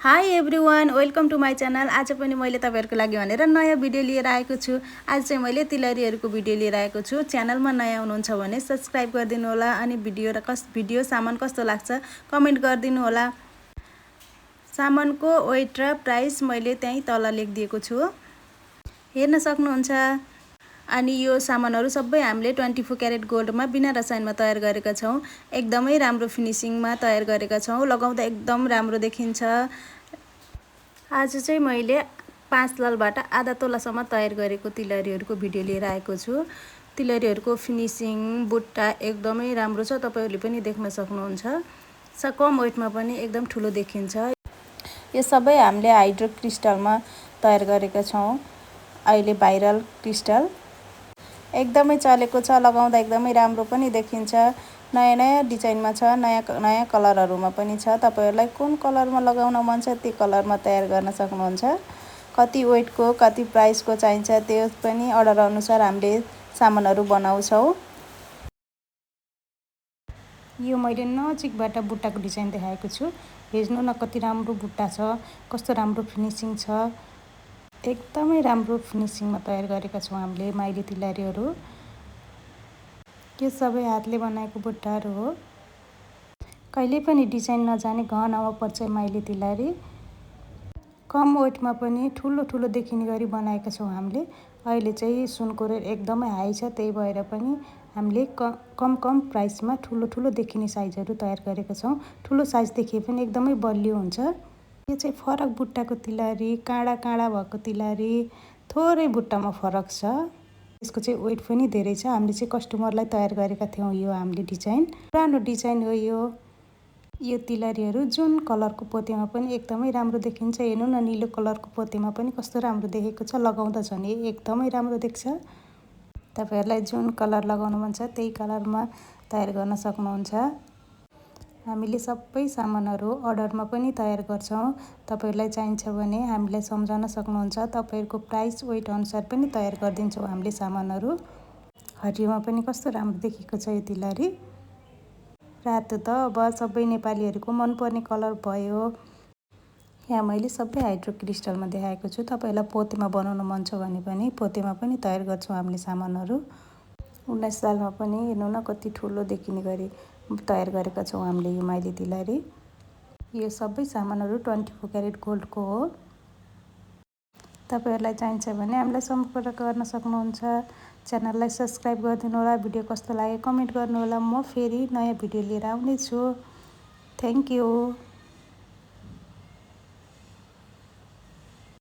High everyone, welcome to my channel. आज पनि मैले तपाईँहरूको लागि भनेर नयाँ भिडियो लिएर आएको छु। आज चाहिँ मैले तिलहरीहरूको भिडियो लिएर आएको छु। च्यानलमा नयाँ हुनुहुन्छ भने सब्सक्राइब गरिदिनु होला अनि भिडियो सामान कस्तो लाग्छ कमेन्ट गरिदिनु होला। सामानको वेट र प्राइस मैले त्यहीँ तल लेखिदिएको छु, हेर्न सक्नुहुन्छ। अनि यो सामानहरू सबै हामीले 24 क्यारेट गोल्डमा बिना रसायनमा तयार गरेका छौँ। एकदमै राम्रो फिनिसिङमा तयार गरेका छौँ। लगाउँदा एकदम राम्रो देखिन्छ। आज चाहिँ मैले 5 लालबाट आधा तोलासम्म तयार गरेको तिलहरीहरूको भिडियो लिएर आएको छु। तिलहरीहरूको फिनिसिङ बुट्टा एकदमै राम्रो छ, तपाईहरूले पनि देख्न सक्नुहुन्छ। कम वेटमा पनि एकदम ठुलो देखिन्छ। यो सबै हामीले हाइड्रो क्रिस्टलमा तयार गरेका छौँ। अहिले भाइरल क्रिस्टल एकदमै चलेको छ, लगाउँदा एकदमै राम्रो पनि देखिन्छ। नयाँ नयाँ डिजाइनमा छ, नयाँ कलरहरूमा पनि छ। तपाईहरूलाई कुन कलरमा लगाउन मन छ त्यो कलरमा तयार गर्न सक्नुहुन्छ। कति वेटको कति प्राइसको चाहिन्छ त्यो पनि अर्डर अनुसार हामीले सामानहरू बनाउँछौँ। यो मैले नजिकबाट बुट्टाको डिजाइन देखाएको छु। हेर्नु न कति राम्रो बुट्टा छ, कस्तो राम्रो फिनिसिङ छ। एकदमै राम्रो फिनिसिङमा तयार गरेका छौँ हामीले माइली तिलहरीहरू। यो सबै हातले बनाएको बुट्टाहरू हो। कहिले पनि डिजाइन नजाने गहनामा पर्छ माइली तिलहरी। कम वेटमा पनि ठुलो ठुलो देखिने गरी बनाएका छौँ हामीले। अहिले चाहिँ सुनको रेट एकदमै हाई छ, त्यही भएर पनि हामीले कम प्राइसमा ठुलो ठुलो देखिने साइजहरू तयार गरेका छौँ। ठुलो साइज देखिए पनि एकदमै बलियो हुन्छ। यो चाहिँ फरक बुट्टाको तिलहरी, काँडा भएको तिलहरी, थोरै बुट्टामा फरक छ। यसको चाहिँ वेट पनि धेरै छ। हामीले चाहिँ कस्टमरलाई तयार गरेका थियौँ। यो हामीले डिजाइन पुरानो डिजाइन हो। यो तिलहरीहरू जुन कलरको पोतेमा पनि एकदमै राम्रो देखिन्छ। हेर्नु न, निलो कलरको पोतेमा पनि कस्तो राम्रो देखेको छ। लगाउँदा झन् एकदमै राम्रो देख्छ। तपाईँहरूलाई जुन कलर लगाउन मन छ त्यही कलरमा तयार गर्न सक्नुहुन्छ। हामीले सबै सामानहरू अर्डरमा पनि तयार गर्छौँ। तपाईँहरूलाई चाहिन्छ भने हामीलाई सम्झाउन सक्नुहुन्छ। तपाईँहरूको प्राइस वेट अनुसार पनि तयार गरिदिन्छौँ हामीले सामानहरू। हरियोमा पनि कस्तो राम्रो देखेको छ यो तिलहरी। रातो त अब सबै नेपालीहरूको मनपर्ने कलर भयो। यहाँ मैले सबै हाइड्रो क्रिस्टलमा देखाएको छु। तपाईँहरूलाई पोतेमा बनाउन मन छ भने पनि पोतेमा पनि तयार गर्छौँ हामीले सामानहरू। 19 सालमा पनि हेर्नु न कति ठुलो देखिने गरी तयार गरेका छौँ हामीले यो माइली तिलहरी। यो सबै सामानहरू 24 क्यारेट गोल्डको हो। तपाईँहरूलाई चाहिन्छ भने हामीलाई सम्पर्क गर्न सक्नुहुन्छ। च्यानललाई सब्सक्राइब गरिदिनु होला। भिडियो कस्तो लाग्यो कमेन्ट गर्नुहोला। म फेरि नयाँ भिडियो लिएर आउनेछु। Thank you.